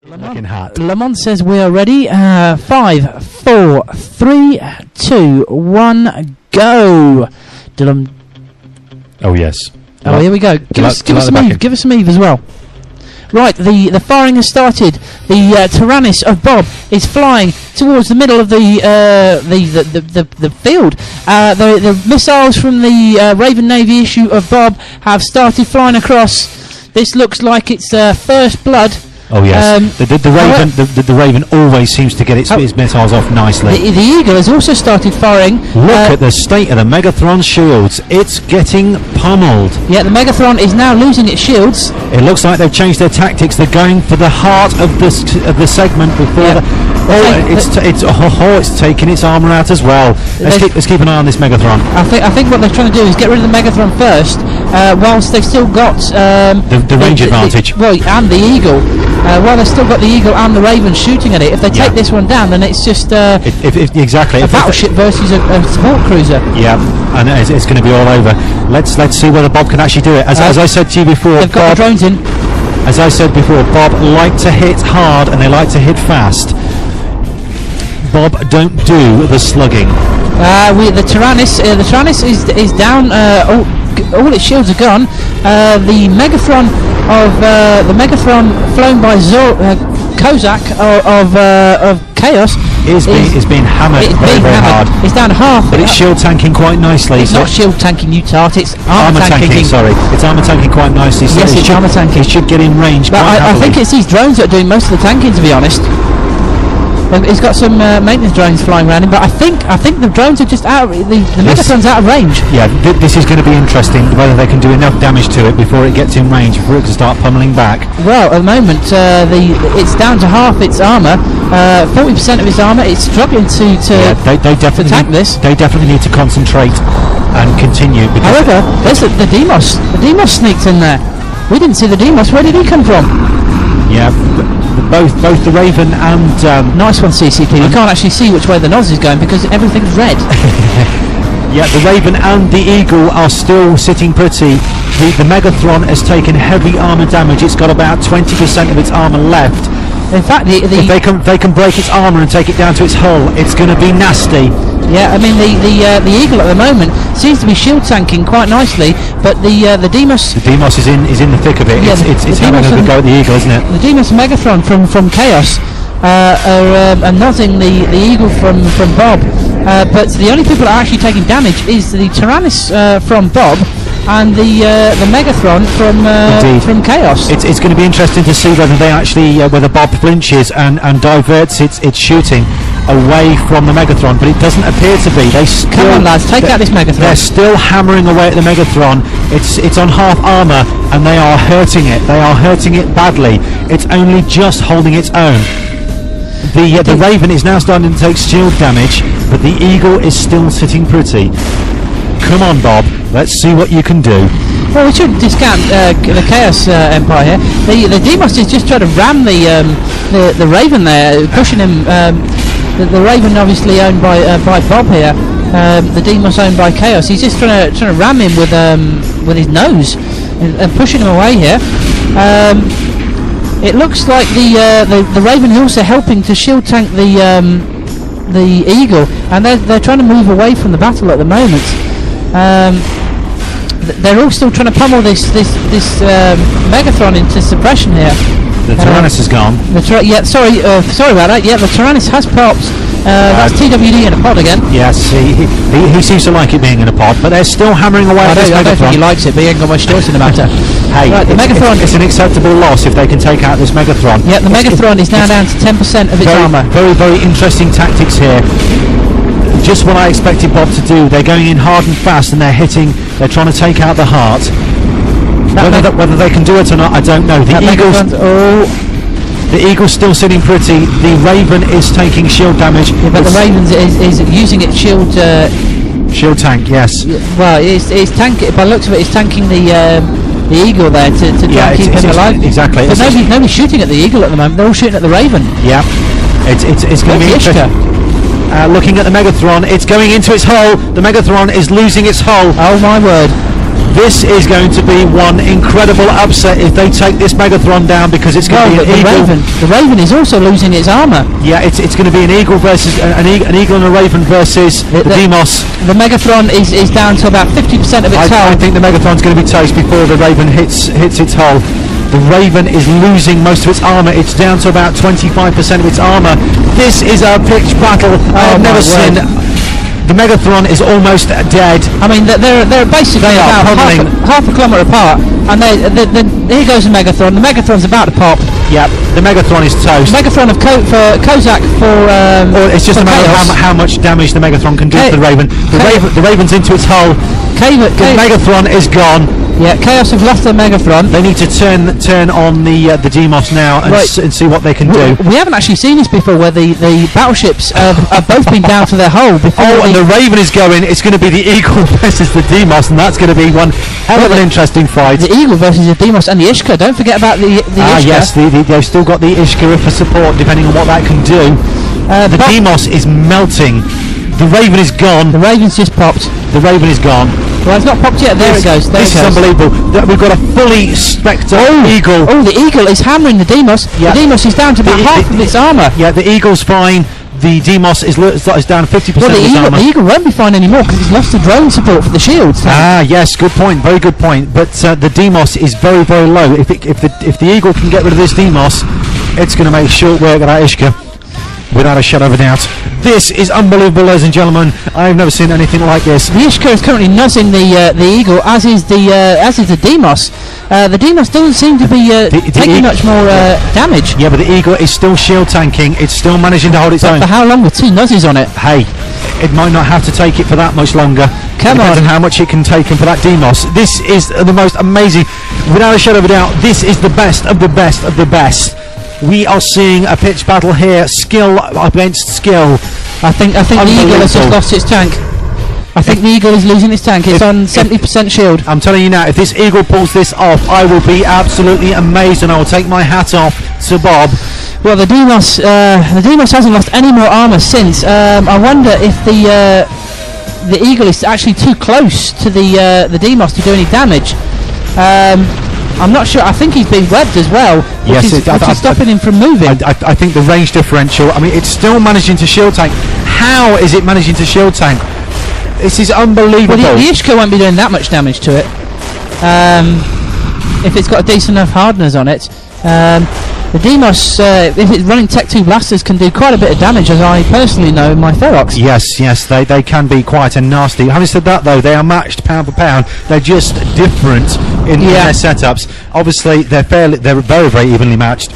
Lamont says we are ready. 5, 4, 3, 2, 1, go. Oh yes. Oh, here we go. Give us some Eve. Give us some Eve as well. Right, the firing has started. The Tyrannus of Bob is flying towards the middle of the field. The missiles from the Raven Navy issue of Bob have started flying across. This looks like it's first blood. Oh yes, the Raven always seems to get its missiles off nicely. The Eagle has also started firing. Look at the state of the Megathron shields. It's getting pummeled. Yeah, the Megathron is now losing its shields. It looks like they've changed their tactics. They're going for the heart of the segment before it's taking its armour out as well. Let's keep an eye on this Megathron. I think what they're trying to do is get rid of the Megathron first, whilst they've still got the range advantage. And the Eagle. While they've still got the Eagle and the Raven shooting at it, if they take this one down, then it's just exactly a battleship versus a support cruiser. Yeah, and it's going to be all over. Let's see whether Bob can actually do it. As I said to you before, they've got the drones in. As I said before, Bob like to hit hard and they like to hit fast. Bob don't do the slugging. The Tyrannus is down. All its shields are gone. The Megathron flown by Kozak of KAOS is being hammered very hard. It's down half, but it's shield tanking quite nicely. It's not shield tanking, you tart. It's armor tanking. Sorry, it's armor tanking quite nicely. So yes, it's armor tanking. It should get in range. But I think it's these drones that are doing most of the tanking, to be honest. It's got some maintenance drones flying around him, but I think the drones are just out. The Megathron's out of range. Yeah, this is going to be interesting. Whether they can do enough damage to it before it gets in range, before it can start pummeling back. Well, at the moment, it's down to half its armour, 40% of its armour. It's struggling to tank this. They definitely need to concentrate and continue. However, there's the Demos. The Demos sneaked in there. We didn't see the Demos. Where did he come from? Yeah. Both the Raven and nice one, CCP. We can't actually see which way the Noz is going because everything's red. Yeah, the Raven and the Eagle are still sitting pretty. The Megathron has taken heavy armour damage. It's got about 20% of its armour left. In fact, if they can break its armour and take it down to its hull, it's going to be nasty. Yeah, I mean the Eagle at the moment seems to be shield tanking quite nicely, but the Demos. The Demos is in the thick of it. Yeah, it's having a good go at the Eagle, isn't it? The Demos and Megathron from KAOS are nozzing the Eagle from Bob, but the only people that are actually taking damage is the Tyrannus from Bob and the Megathron from KAOS. It's going to be interesting to see whether they actually whether Bob flinches and diverts its shooting away from the Megathron, but it doesn't appear to be. Come on, lads, take out this Megathron. They're still hammering away at the Megathron. It's on half armour and they are hurting it. They are hurting it badly. It's only just holding its own. The Raven is now starting to take shield damage, but the Eagle is still sitting pretty. Come on, Bob. Let's see what you can do. Well, we shouldn't discount the KAOS Empire here. The Demos is just trying to ram the Raven there, pushing him. The Raven, obviously owned by Bob here. The Demos owned by KAOS. He's just trying to ram him with his nose and pushing him away here. It looks like the Raven is also helping to shield tank the Eagle, and they're trying to move away from the battle at the moment. They're all still trying to pummel this Megathron into suppression here. The Tyrannus is gone. Sorry about that. Yeah, the Tyrannus has popped. That's TWD in a pod again. Yes, he seems to like it being in a pod, but they're still hammering away at this Megathron. I don't think he likes it, but he ain't got much choice in the matter. Hey, right, the Megathron. It's an acceptable loss if they can take out this Megathron. Yeah, the Megathron is now down to 10% of its armour. Very, very interesting tactics here. Just what I expected Bob to do. They're going in hard and fast, and they're trying to take out the heart. Whether they can do it or not, I don't know. The Eagle's still sitting pretty. The Raven is taking shield damage. Yeah, but the Raven is using its shield. Shield tank, yes. Well, it's tanking. By the looks of it, it's tanking the Eagle there to try and keep him alive. Exactly. But nobody's shooting at the Eagle at the moment. They're all shooting at the Raven. Yeah. It's going to be interesting. Looking at the Megathron, it's going into its hull. The Megathron is losing its hull. Oh my word! This is going to be one incredible upset if they take this Megathron down, because it's going to be an eagle. The Raven is also losing its armour. Yeah, it's going to be an eagle versus an eagle and a Raven versus the Demos. The Megathron is down to about 50% of its hull. I think the Megathron's going to be toast before the Raven hits its hull. The Raven is losing most of its armour. It's down to about 25% of its armour. This is a pitched battle I've never seen. The Megathron is almost dead. I mean, they're basically about half a kilometre apart, and here goes the Megathron. The Megathron's about to pop. Yep, the Megathron is toast. Megathron for Kozak for. Or it's just a matter of how much damage the Megathron can do to the Raven. The Raven's into its hull. The Megathron is gone. Yeah, KAOS have lost their Megathron. They need to turn on the Demos now and see what they can do. We haven't actually seen this before, where the battleships have both been down to their hull. And the Raven is going. It's going to be the Eagle versus the Demos, and that's going to be one hell of an interesting fight. The Eagle versus the Demos and the Ishka. Don't forget about the Ishka. Yes, they've still got the Ishka for support, depending on what that can do. The Demos is melting. The Raven is gone. The Raven's just popped. The Raven is gone. Well, it's not popped yet. There it goes. This is unbelievable. We've got a fully Spectre Eagle. Oh, the Eagle is hammering the Demos. Yeah. The Demos is down to about half of its armour. Yeah, the Eagle's fine. The Demos is down 50% of its armour. The Eagle won't be fine anymore because it's lost the drone support for the shields. Yes, good point. Very good point. But the Demos is very, very low. If the Eagle can get rid of this Demos, it's going to make short work of that Ishka, without a shadow of a doubt. This is unbelievable, ladies and gentlemen. I've never seen anything like this. The Ishka is currently nuzzing the Eagle, as is the Demos. The Demos doesn't seem to be taking much more damage. Yeah, but the Eagle is still shield tanking. It's still managing to hold its own. For how long with 2 nuzzes on it? Hey, it might not have to take it for that much longer. Come on. Depends on how much it can take for that Demos. This is the most amazing. Without a shadow of a doubt, this is the best of the best of the best. We are seeing a pitch battle here, skill against skill. I think the Eagle has just lost its tank. I think the Eagle is losing its tank. It's on 70% shield. I'm telling you now, if this Eagle pulls this off, I will be absolutely amazed, and I will take my hat off to Bob. Well, the Demos hasn't lost any more armour since. I wonder if the Eagle is actually too close to the Demos to do any damage. I'm not sure. I think he's being webbed as well, which is stopping him from moving. I think the range differential, I mean, it's still managing to shield tank. How is it managing to shield tank? This is unbelievable. Well, the Ishka won't be doing that much damage to it. If it's got a decent enough hardeners on it. The Demos, if it's running Tech 2 blasters, can do quite a bit of damage, as I personally know in my Ferox. Yes, they can be quite a nasty. Having said that, though, they are matched pound for pound. They're just different in their setups. Obviously, they're very, very evenly matched.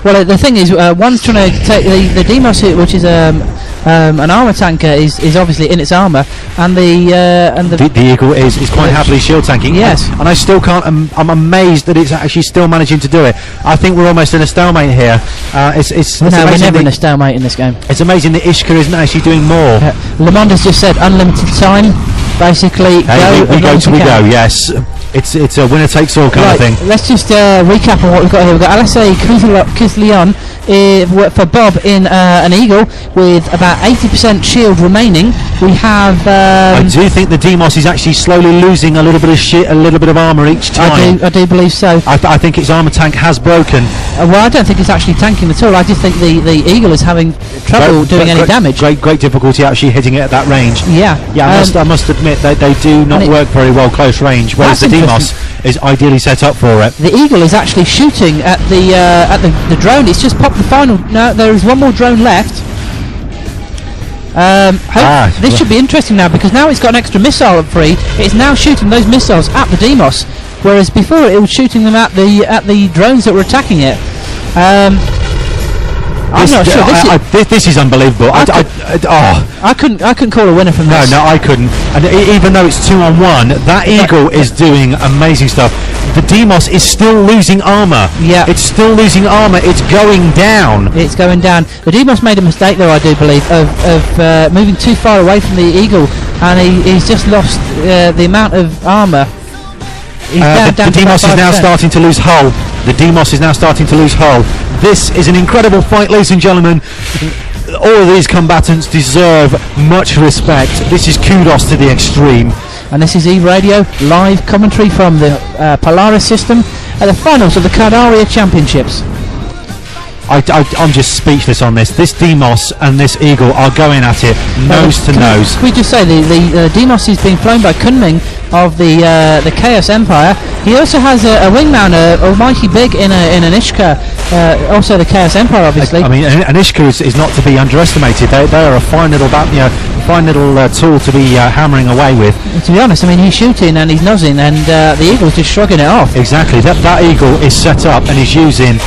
Well, the thing is, one's trying to take the Demos, which is an armour tanker, is obviously in its armour, and the Eagle is quite happily shield tanking. Yes, and I still can't. I'm amazed that it's actually still managing to do it. I think we're almost in a stalemate here. We're never in a stalemate in this game. It's amazing that Ishka isn't actually doing more. Le Monde has just said unlimited time. Basically, we go. Yes. It's a winner takes all kind of thing. Let's just recap on what we've got here. We've got Alessei Kizlion for Bob in an Eagle with about 80% shield remaining. We have. I do think the Demos is actually slowly losing a little bit of armour each time. I do believe so. I think its armour tank has broken. Well, I don't think it's actually tanking at all. I just think the Eagle is having trouble doing any damage. Great difficulty actually hitting it at that range. Yeah. I must admit they do not work very well close range, whereas the Demos is ideally set up for it. The Eagle is actually shooting at the drone. It's just popped the final. No, there is one more drone left. This should be interesting now, because now it's got an extra missile free. It's now shooting those missiles at the Demos, whereas before it was shooting them at the drones that were attacking it. I'm not sure. This is unbelievable. I couldn't call a winner from this. No, I couldn't. And even though it's 2-on-1, that Eagle is doing amazing stuff. The Demos is still losing armour. Yeah, it's still losing armour. It's going down. It's going down. The Demos made a mistake, though, I do believe, of moving too far away from the Eagle, and he's just lost the amount of armour. The Demos is now starting to lose hull. The Demos is now starting to lose hull. This is an incredible fight, ladies and gentlemen. All of these combatants deserve much respect. This is kudos to the extreme. and this is Eve Radio, live commentary from the Polaris system at the finals of the Qataria Championships. I'm just speechless on this. This Demos and this Eagle are going at it nose to nose. Can we just say the Demos is being flown by Kunming of the KAOS Empire. He also has a wingman, Almighty Big in an Ishka, also the KAOS Empire, obviously. I mean, an Ishka is not to be underestimated. They are a fine little tool to be hammering away with. To be honest, I mean, he's shooting and he's nozzing, and the Eagle's just shrugging it off. Exactly. That Eagle is set up and he's using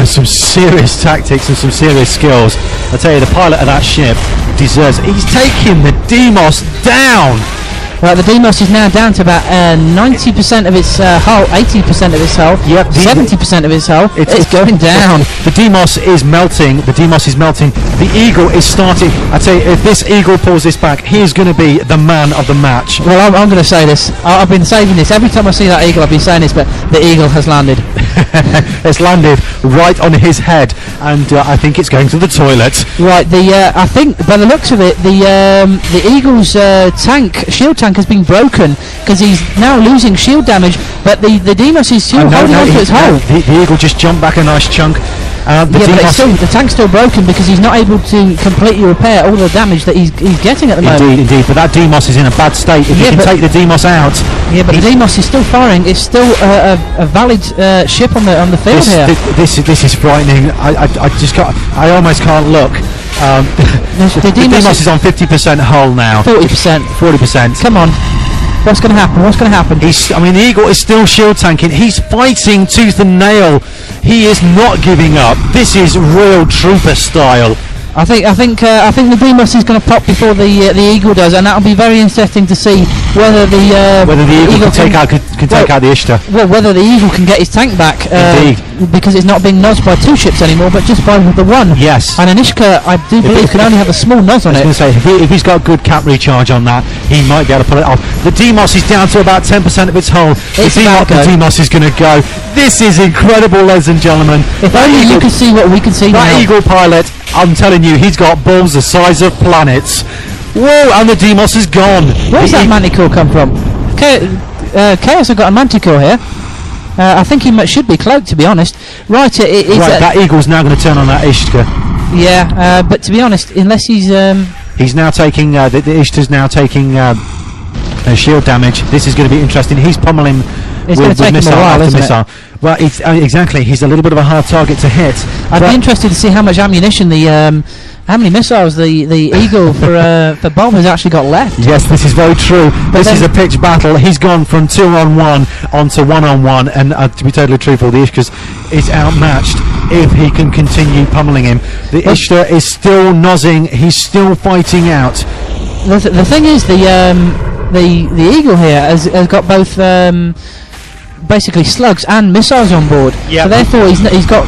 some serious tactics and some serious skills. I tell you, the pilot of that ship deserves. He's taking the Demos down. Well, the Demos is now down to about 90% of its hull, 80% of its hull, 70% of its hull. It's going down. The Demos is melting. The Demos is melting. The Eagle is starting. I tell you, if this Eagle pulls this back, he is going to be the man of the match. Well, I'm going to say this. I've been saving this. Every time I see that Eagle, I've been saying this, but the Eagle has landed. It's landed right on his head, and I think it's going to the toilet. Right. I think by the looks of it, the Eagle's shield tank has been broken because he's now losing shield damage, but the Demos is still holding on to his hull. The Eagle just jumped back a nice chunk. But the tank's still broken because he's not able to completely repair all the damage that he's getting at the moment. Indeed. But that Demos is in a bad state. If you can take the Demos out. Yeah, but the Demos is still firing. It's still a valid ship on the field here. This is frightening. I almost can't look. The Demos is on 50% hull now. 40%. 40%. Come on. What's going to happen? The Eagle is still shield tanking. He's fighting tooth and nail. He is not giving up. This is real trooper style. I think the Demos is going to pop before the Eagle does, and that'll be very interesting to see whether the Eagle can take out the Ishtar. Well, whether the Eagle can get his tank back. Indeed. Because it's not being nozzed by two ships anymore, but just by the one. Yes. And an Ishka, I do believe, can only have a small noz on it. I was going to say, if he's got good cap recharge on that, he might be able to pull it off. The Demos is down to about 10% of its hull. The Demos is going to go. This is incredible, ladies and gentlemen. If only you could see what we can see now. That Eagle pilot, I'm telling you, he's got balls the size of planets. Whoa, and the Demos is gone. Where's that Manticore come from? KAOS have got a Manticore here. I think he should be cloaked, to be honest. Right, that Eagle's now going to turn on that Ishtar. Yeah, but to be honest, unless he's now taking the Ishtar's now taking shield damage. This is going to be interesting. He's pummeling with missile after missile. Well, exactly. He's a little bit of a hard target to hit. I'd be interested to see how much ammunition how many missiles the Eagle for Bob has actually got left. Yes, this is very true. This is a pitched battle. He's gone from 2-on-1 onto 1-on-1, and to be totally truthful, the Ishtar is outmatched if he can continue pummeling him. The Ishtar is still nozzing. He's still fighting out. The thing is, the Eagle here has got both basically slugs and missiles on board. Yep. So therefore he's got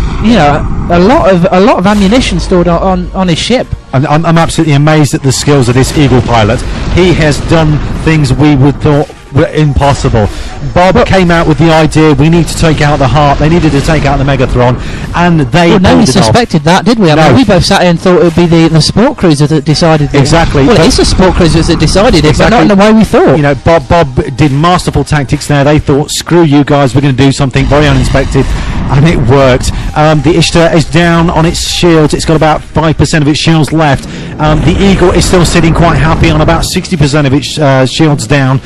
a lot of ammunition stored on his ship. I'm absolutely amazed at the skills of this Eagle pilot. He has done things we would thought were impossible. Bob came out with the idea, we need to take out the Heart. They needed to take out the Megatron, and they nobody suspected that, did we? I mean, we both sat here and thought it would be the sport cruiser that decided this. Exactly. Well, it's the sport cruisers that decided it, but not in the way we thought. Bob did masterful tactics there. They thought, screw you guys, we're going to do something very uninspected, and it worked. The Ishtar is down on its shields. It's got about 5% of its shields left. The Eagle is still sitting quite happy on about 60% of its shields down.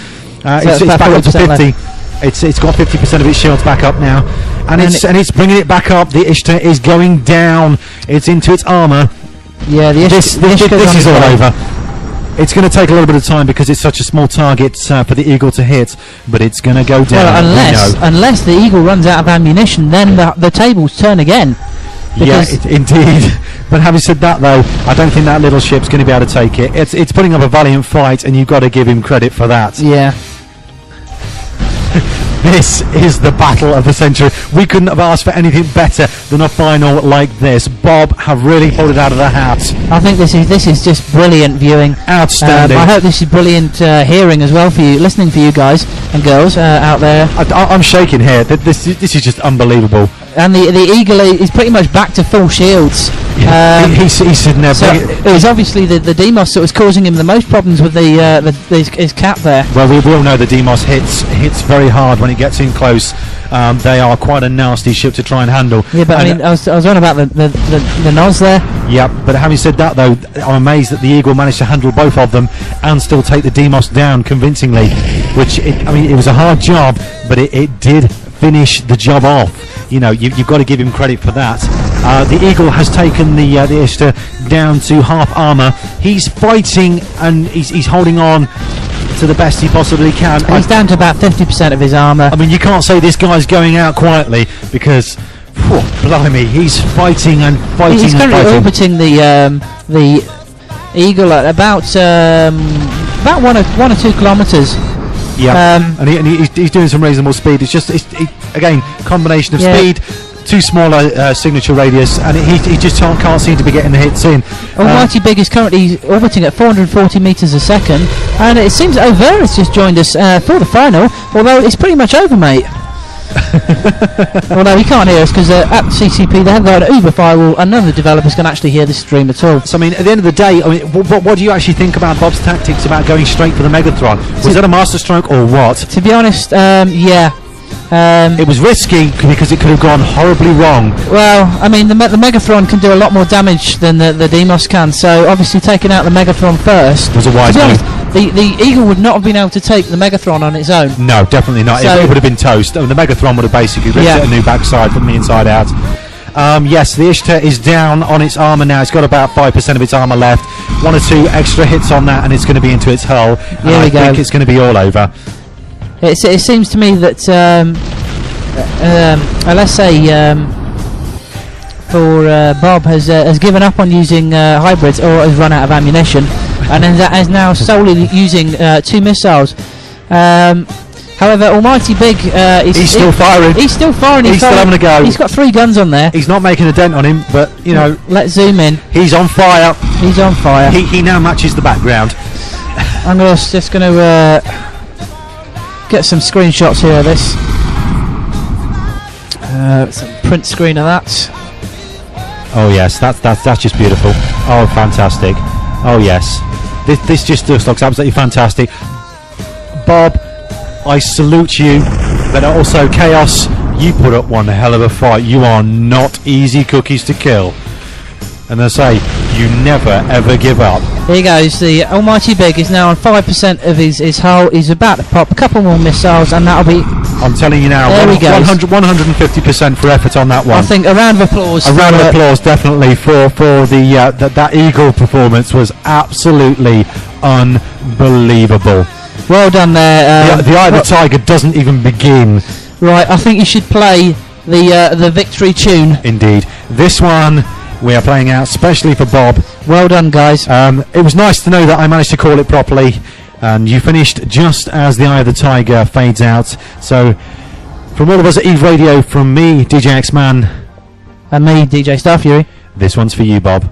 It's back up to 50. It's got 50% of its shields back up now, and it's bringing it back up. The Ishtar is going down. It's into its armour. Yeah, this is all over. It's going to take a little bit of time because it's such a small target for the Eagle to hit, but it's going to go down. Well, unless the Eagle runs out of ammunition, then the tables turn again. Yeah, indeed. But having said that, though, I don't think that little ship's going to be able to take it. It's putting up a valiant fight, and you've got to give him credit for that. Yeah. This is the battle of the century. We couldn't have asked for anything better than a final like this. Bob have really pulled it out of the hat. I think this is just brilliant viewing. Outstanding. I hope this is brilliant hearing as well for you, listening for you guys and girls out there. I'm shaking here. This is just unbelievable. And the eagle is pretty much back to full shields. Yeah, he's sitting there. So it was obviously the Demos that was causing him the most problems with his cap there. Well, we all know the Demos hits very hard when it gets in close. They are quite a nasty ship to try and handle. Yeah, but I mean, I was on about the Nos there. Yeah, but having said that, though, I'm amazed that the Eagle managed to handle both of them and still take the Demos down convincingly. Which it was a hard job, but it did finish the job off. You know, you've got to give him credit for that. The Eagle has taken the Ishtar down to half armour. He's fighting and he's holding on to the best he possibly can. He's down to about 50% of his armour. I mean, you can't say this guy's going out quietly because, blimey, he's fighting and fighting. He's currently orbiting the Eagle at about 1 or 2 kilometres. Yeah, and he's doing some reasonable speed. It's just again combination of speed, too small signature radius, and he just can't seem to be getting the hits in. Almighty Big is currently orbiting at 440 metres a second, and it seems Over has just joined us for the final, although it's pretty much over, mate. Although he can't hear us because at CCP they have got an Uber firewall and none of the developers can actually hear this stream at all. So I mean, at the end of the day, I mean, what do you actually think about Bob's tactics about going straight for the Megatron? Was that a masterstroke or what? To be honest, yeah. It was risky because it could have gone horribly wrong. Well, I mean, the Megatron can do a lot more damage than the Demos can, so obviously taking out the Megatron first was a wise move. The Eagle would not have been able to take the Megatron on its own. No, definitely not. So it would have been toast. I mean, the Megatron would have basically ripped it a new backside from the inside out. Yes, the Ishtar is down on its armour now. It's got about 5% of its armour left. 1 or 2 extra hits on that and it's going to be into its hull. And I think it's going to be all over. It seems to me that let's say Bob has given up on using hybrids or has run out of ammunition, and then that is now solely using 2 missiles. However, Almighty Big he's still firing. He's still firing. He's still having a go. He's got 3 guns on there. He's not making a dent on him, but you know. Let's zoom in. He's on fire. He's on fire. He now matches the background. I'm just going to get some screenshots here of this. Some print screen of that. Oh yes, that's just beautiful. Oh, fantastic. Oh yes, this just looks absolutely fantastic. Bob, I salute you, but also KAOS, you put up one hell of a fight. You are not easy cookies to kill. And I say, you never ever give up. Here he goes. The Almighty Big is now on 5% of his hull. He's about to pop a couple more missiles, and that'll be. I'm telling you now, 150% for effort on that one. I think a round of applause. A round of applause, definitely, for the that Eagle performance was absolutely unbelievable. Well done there. The Eye of the Tiger doesn't even begin. Right, I think you should play the victory tune. Indeed, this one we are playing out specially for Bob. Well done, guys. It was nice to know that I managed to call it properly, and you finished just as the Eye of the Tiger fades out. So, from all of us at Eve Radio, from me, DJ X-Man, and me, DJ Starfury, this one's for you, Bob.